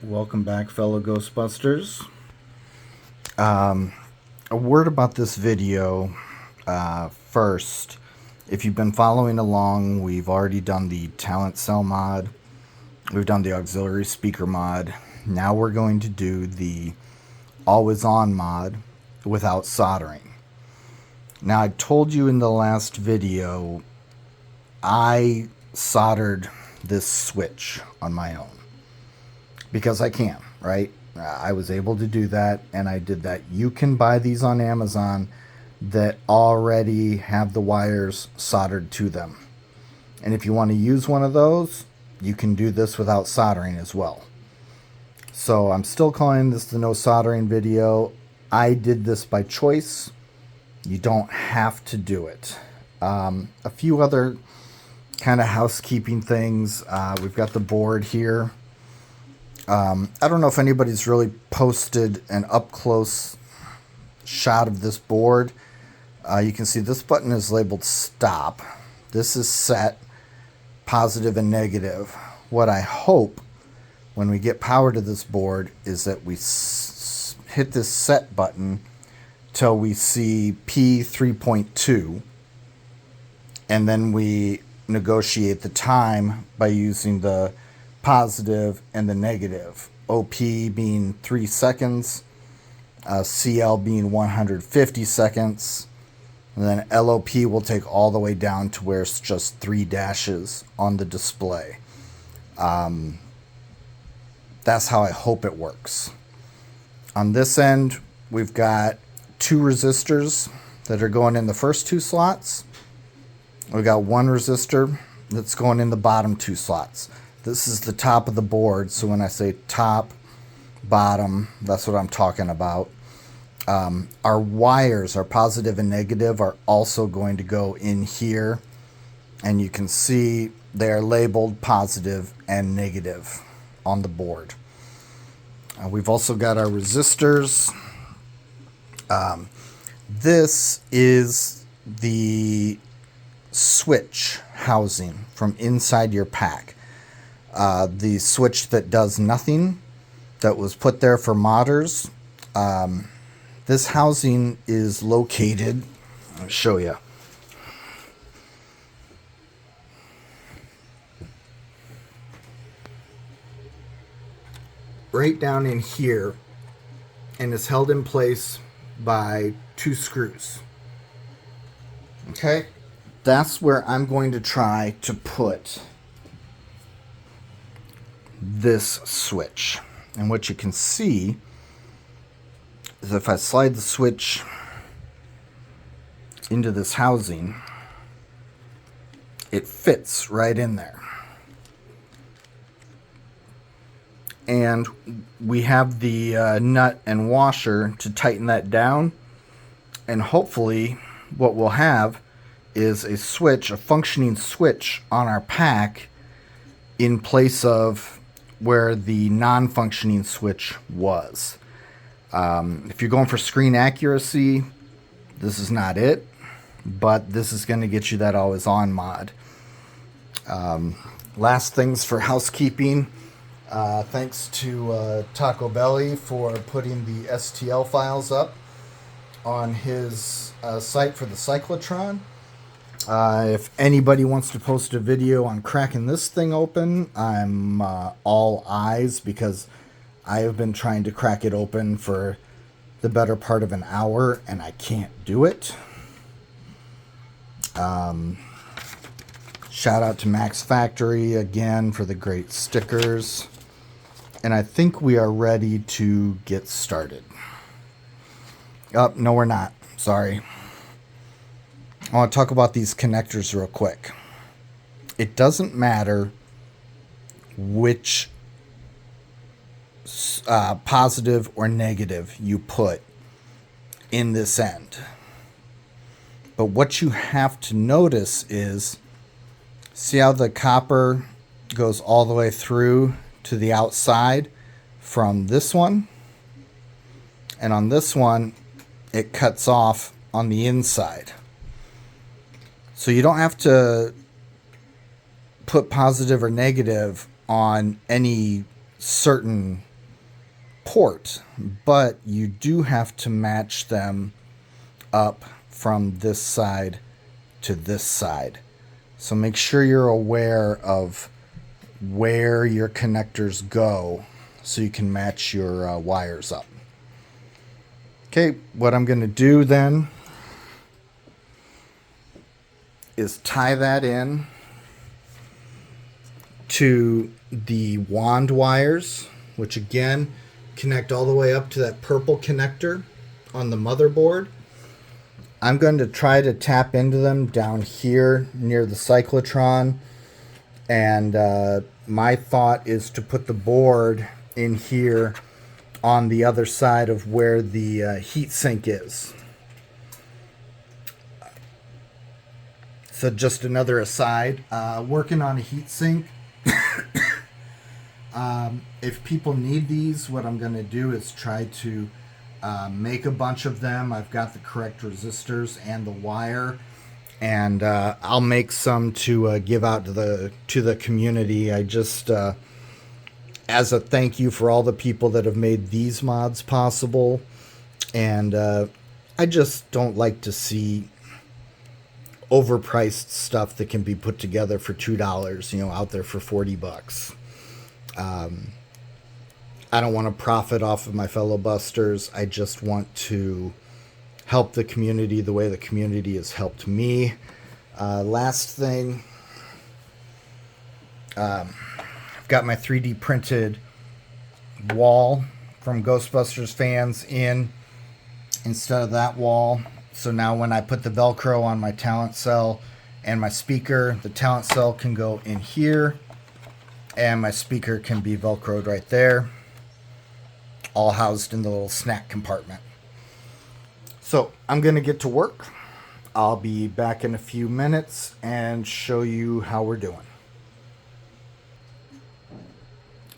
Welcome back, fellow Ghostbusters. A word about this video first. If you've been following along, we've already done the talent cell mod. We've done the auxiliary speaker mod. Now we're going to do the always on mod without soldering. Now, I told you in the last video, I soldered this switch on my own. Because I can, right? I was able to do that, and I did that. You can buy these on Amazon that already have the wires soldered to them. And if you want to use one of those, you can do this without soldering as well. So I'm still calling this the no soldering video. I did this by choice. You don't have to do it. A few other kind of housekeeping things. We've got the board here. I don't know if anybody's really posted an up-close shot of this board. You can see this button is labeled stop. This is set, positive and negative. What I hope when we get power to this board is that we hit this set button till we see P 3.2, and then we negotiate the time by using the positive and the negative. OP being 3 seconds, CL being 150 seconds, and then LOP will take all the way down to where it's just 3 dashes on the display. That's how I hope it works. On this end, we've got 2 resistors that are going in the first 2 slots. We've got 1 resistor that's going in the bottom 2 slots. This is the top of the board, so when I say top, bottom, that's what I'm talking about. Our wires, our positive and negative, are also going to go in here, and you can see they are labeled positive and negative on the board. We've also got our resistors. This is the switch housing from inside your pack. The switch that does nothing, that was put there for modders. This housing is located, I'll show you. Right down in here, and is held in place by 2 screws. Okay? That's where I'm going to try to put this switch. And what you can see is if I slide the switch into this housing, it fits right in there. And we have the nut and washer to tighten that down. And hopefully what we'll have is a switch, a functioning switch on our pack in place of where the non-functioning switch was. If you're going for screen accuracy, this is not it, but this is going to get you that always on mod. Last things for housekeeping. Thanks to Taco Belly for putting the STL files up on his site for the cyclotron. If anybody wants to post a video on cracking this thing open, I'm all eyes, because I have been trying to crack it open for the better part of an hour and I can't do it. Shout out to Max Factory again for the great stickers. And I think we are ready to get started. Oh, no, we're not. Sorry. I want to talk about these connectors real quick. It doesn't matter which positive or negative you put in this end. But what you have to notice is, see how the copper goes all the way through to the outside from this one? And on this one, it cuts off on the inside. So you don't have to put positive or negative on any certain port, but you do have to match them up from this side to this side. So make sure you're aware of where your connectors go so you can match your wires up. Okay, what I'm going to do then is tie that in to the wand wires, which again connect all the way up to that purple connector on the motherboard. I'm going to try to tap into them down here near the cyclotron, and my thought is to put the board in here on the other side of where the heatsink is. So just another aside, working on a heatsink. If people need these, what I'm going to do is try to make a bunch of them. I've got the correct resistors and the wire, and I'll make some to give out to the community. I just as a thank you for all the people that have made these mods possible, and I just don't like to see overpriced stuff that can be put together for $2, out there for $40. I don't want to profit off of my fellow busters. I just want to help the community the way the community has helped me. Last thing, I've got my 3D printed wall from Ghostbusters fans in instead of that wall. So now when I put the Velcro on my talent cell and my speaker, the talent cell can go in here and my speaker can be Velcroed right there, all housed in the little snack compartment. So I'm going to get to work. I'll be back in a few minutes and show you how we're doing.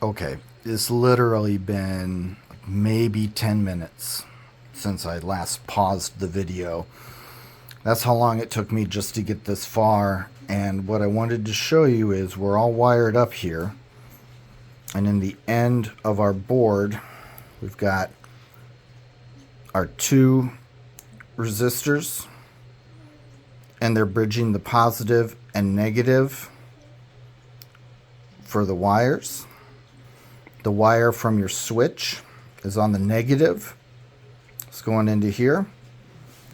Okay, it's literally been maybe 10 minutes since I last paused the video. That's how long it took me just to get this far. And what I wanted to show you is we're all wired up here. And in the end of our board, we've got our 2 resistors, and they're bridging the positive and negative for the wires. The wire from your switch is on the negative. It's going into here.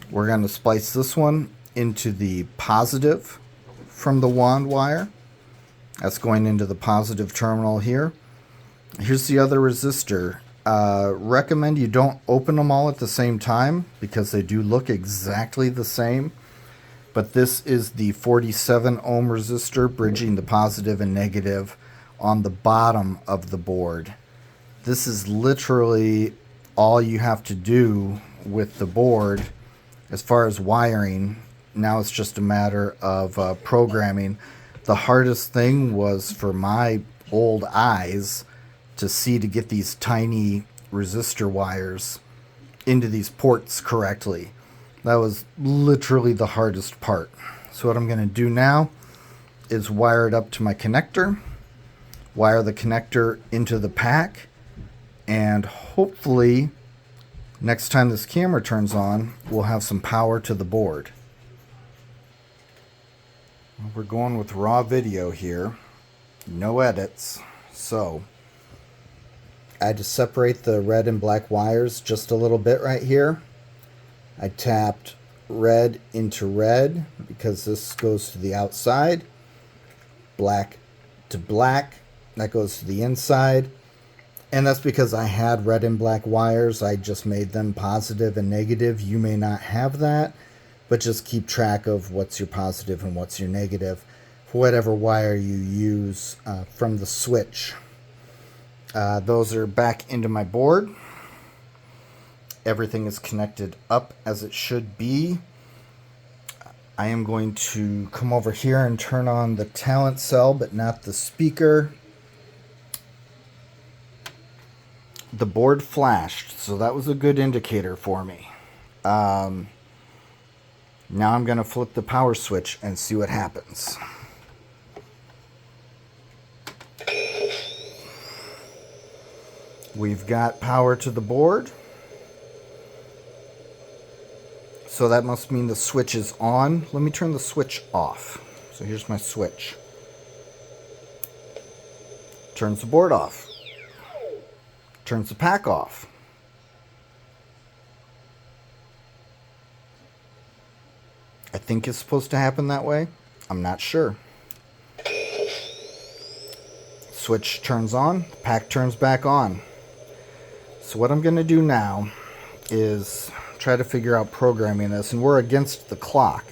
We're going to splice this one into the positive from the wand wire. That's going into the positive terminal here. Here's the other resistor. Recommend you don't open them all at the same time because they do look exactly the same. But this is the 47 ohm resistor bridging the positive and negative on the bottom of the board. This is literally all you have to do with the board as far as wiring. Now it's just a matter of programming. The hardest thing was for my old eyes to see to get these tiny resistor wires into these ports correctly. That was literally the hardest part. So what I'm going to do now is wire it up to my connector, wire the connector into the pack, and hopefully next time this camera turns on, we'll have some power to the board. We're going with raw video here, no edits, so I had to separate the red and black wires just a little bit right here. I tapped red into red because this goes to the outside, black to black, that goes to the inside, and that's because I had red and black wires. I just made them positive and negative. You may not have that, but just keep track of what's your positive and what's your negative for whatever wire you use from the switch. Those are back into my board. Everything is connected up as it should be. I am going to come over here and turn on the talent cell, but not the speaker. The board flashed, so that was a good indicator for me. Now I'm going to flip the power switch and see what happens. We've got power to the board. So that must mean the switch is on. Let me turn the switch off. So here's my switch. Turns the board off. Turns the pack off. I think it's supposed to happen that way. I'm not sure. Switch turns on, pack turns back on. So what I'm going to do now is try to figure out programming this, and we're against the clock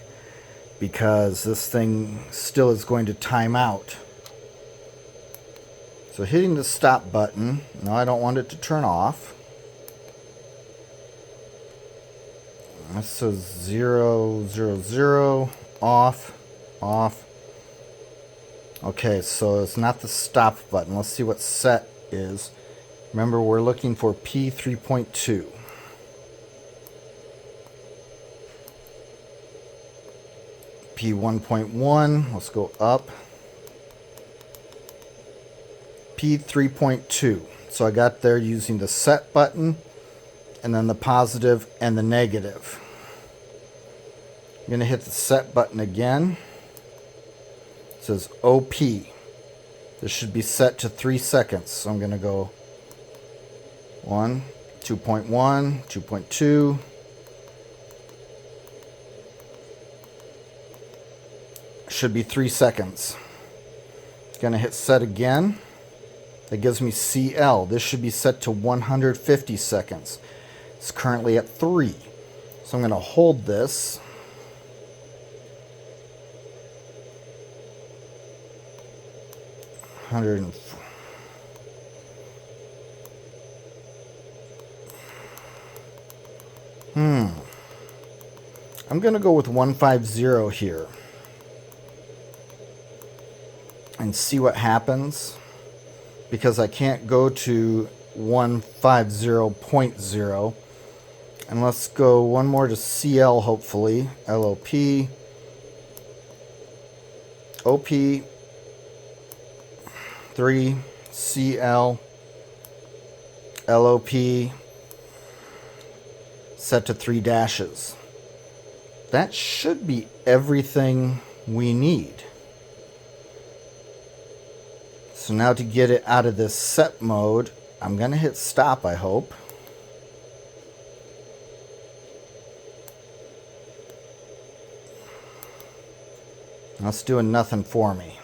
because this thing still is going to time out. So hitting the stop button, no, I don't want it to turn off. This says 0, 0, 0, off, off. Okay, so it's not the stop button. Let's see what set is. Remember, we're looking for P3.2. P1.1, let's go up. P3.2. So I got there using the set button and then the positive and the negative. I'm going to hit the set button again. It says OP. This should be set to 3 seconds. So I'm going to go 1, 2.1, 2.2. Should be 3 seconds. Going to hit set again. That gives me CL. This should be set to 150 seconds. It's currently at 3. So I'm going to hold this. I'm going to go with 150 here and see what happens, because I can't go to 150.0. And let's go one more to CL, hopefully. LOP. OP. 3. CL. LOP. Set to 3 dashes. That should be everything we need. So now to get it out of this set mode, I'm going to hit stop, I hope. That's doing nothing for me.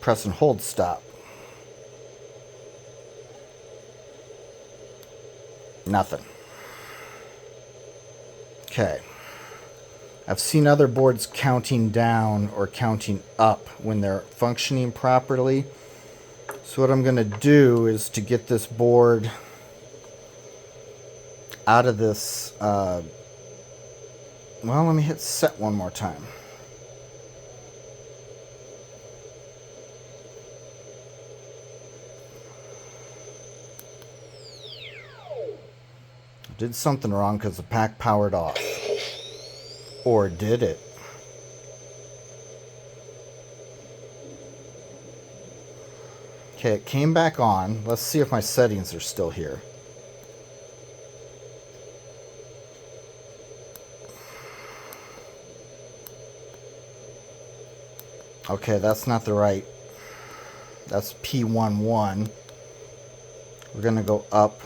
Press and hold stop. Nothing. Okay. I've seen other boards counting down or counting up when they're functioning properly. So what I'm going to do is to get this board out of this, well, let me hit set one more time. Did something wrong because the pack powered off. Or did it? Okay, it came back on. Let's see if my settings are still here. Okay, that's not the right. That's P11. We're going to go up.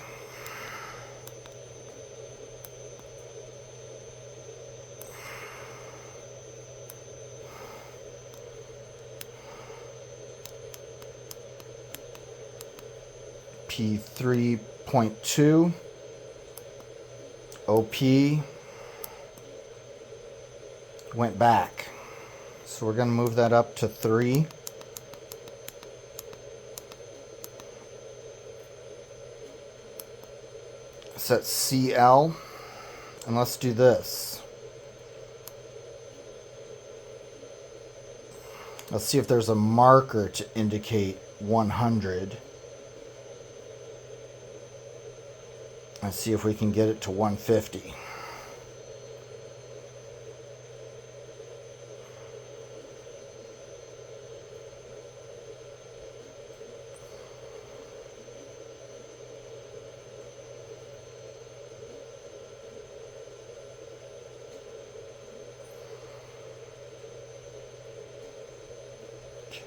P3.2, OP, went back. So we're going to move that up to 3. Set CL, and let's do this. Let's see if there's a marker to indicate 100. Let's see if we can get it to 150.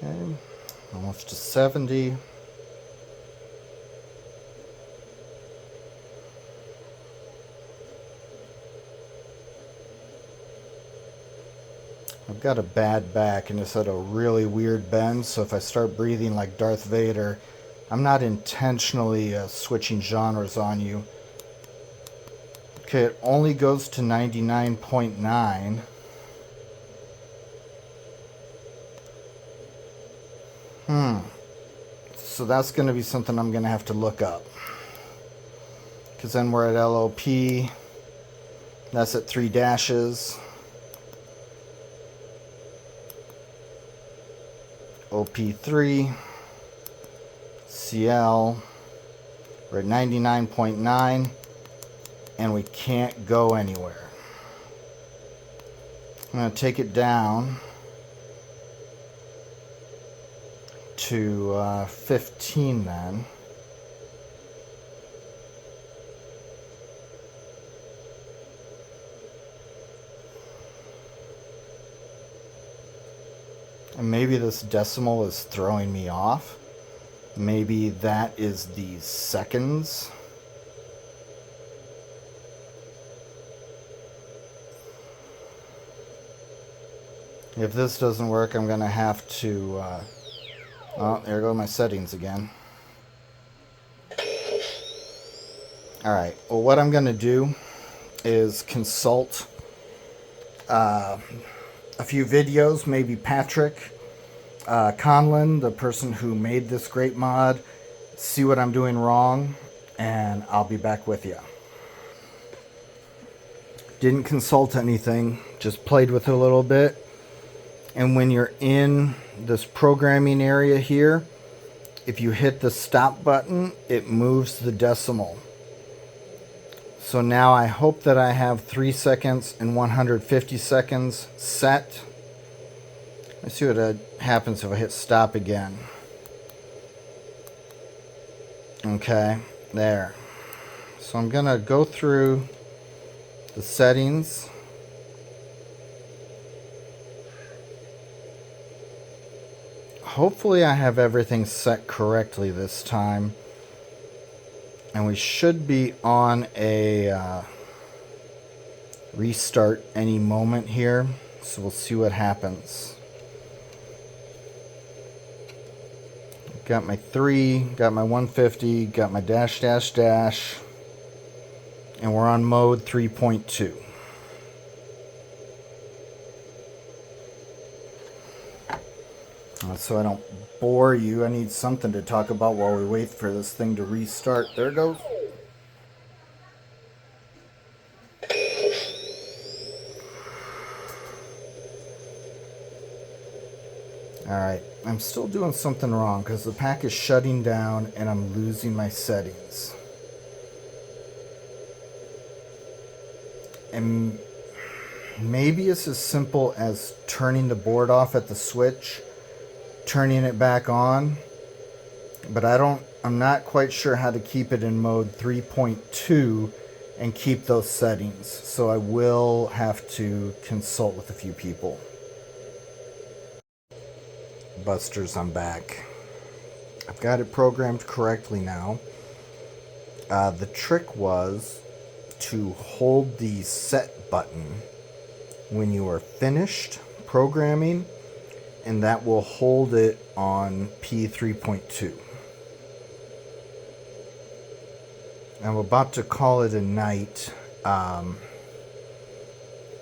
Okay, almost to 70. I've got a bad back and it's at a really weird bend, so if I start breathing like Darth Vader, I'm not intentionally switching genres on you. Okay, it only goes to 99.9. So that's going to be something I'm going to have to look up. Because then we're at LOP. That's at 3 dashes. OP3. CL. We're at 99.9. And we can't go anywhere. I'm going to take it down to 15 then. And maybe this decimal is throwing me off. Maybe that is the seconds. If this doesn't work, I'm going to have to... oh, there go my settings again. Alright, well what I'm going to do is consult a few videos, maybe Patrick Conlon, the person who made this great mod, see what I'm doing wrong, and I'll be back with you. Didn't consult anything, just played with it a little bit. And when you're in this programming area here, if you hit the stop button, it moves the decimal. So now I hope that I have 3 seconds and 150 seconds set. Let's see what happens if I hit stop again. Okay, there. So I'm gonna go through the settings. Hopefully I have everything set correctly this time. And we should be on a restart any moment here. So we'll see what happens. Got my 3, got my 150, got my dash dash dash. And we're on mode 3.2. So I don't bore you, I need something to talk about while we wait for this thing to restart. There it goes. Alright, I'm still doing something wrong because the pack is shutting down and I'm losing my settings. And maybe it's as simple as turning the board off at the switch, turning it back on, but I'm not quite sure how to keep it in mode 3.2 and keep those settings. So I will have to consult with a few people. Busters, I'm back. I've got it programmed correctly now. The trick was to hold the set button when you are finished programming, and that will hold it on P3.2. I'm about to call it a night.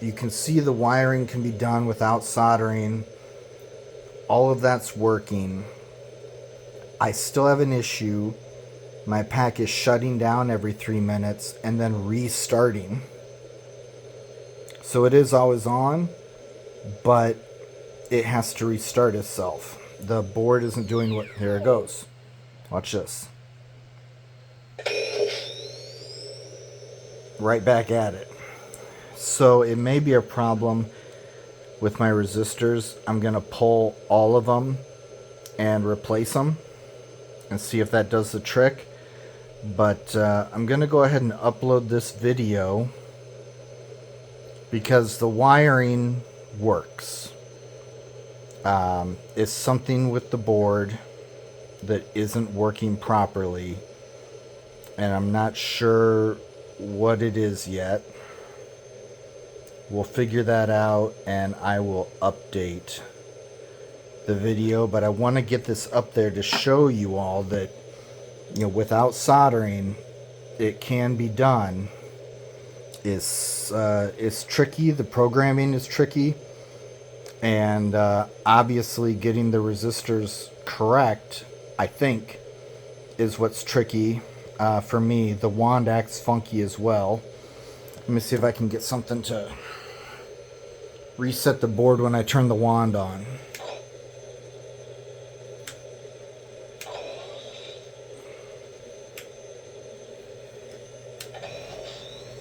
You can see the wiring can be done without soldering. All of that's working. I still have an issue. My pack is shutting down every 3 minutes and then restarting. So it is always on, but it has to restart itself. The board isn't doing what... Here it goes. Watch this. Right back at it. So it may be a problem with my resistors. I'm going to pull all of them and replace them and see if that does the trick. But I'm going to go ahead and upload this video because the wiring works. is something with the board that isn't working properly, and I'm not sure what it is yet. We'll figure that out and I will update the video, but I want to get this up there to show you all that, you know, without soldering it can be done. It's tricky. The programming is tricky, and obviously getting the resistors correct, I think, is what's tricky. For me, the wand acts funky as well. Let me see if I can get something to reset the board when I turn the wand on.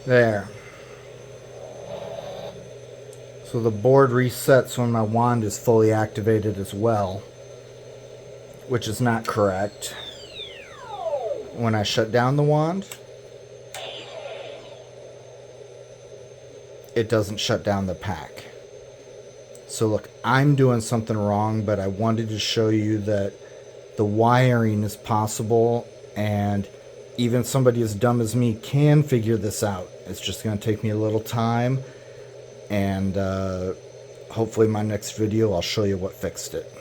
There. So the board resets when my wand is fully activated as well, which is not correct. When I shut down the wand, it doesn't shut down the pack. So look, I'm doing something wrong, but I wanted to show you that the wiring is possible, and even somebody as dumb as me can figure this out. It's just going to take me a little time, and hopefully my next video I'll show you what fixed it.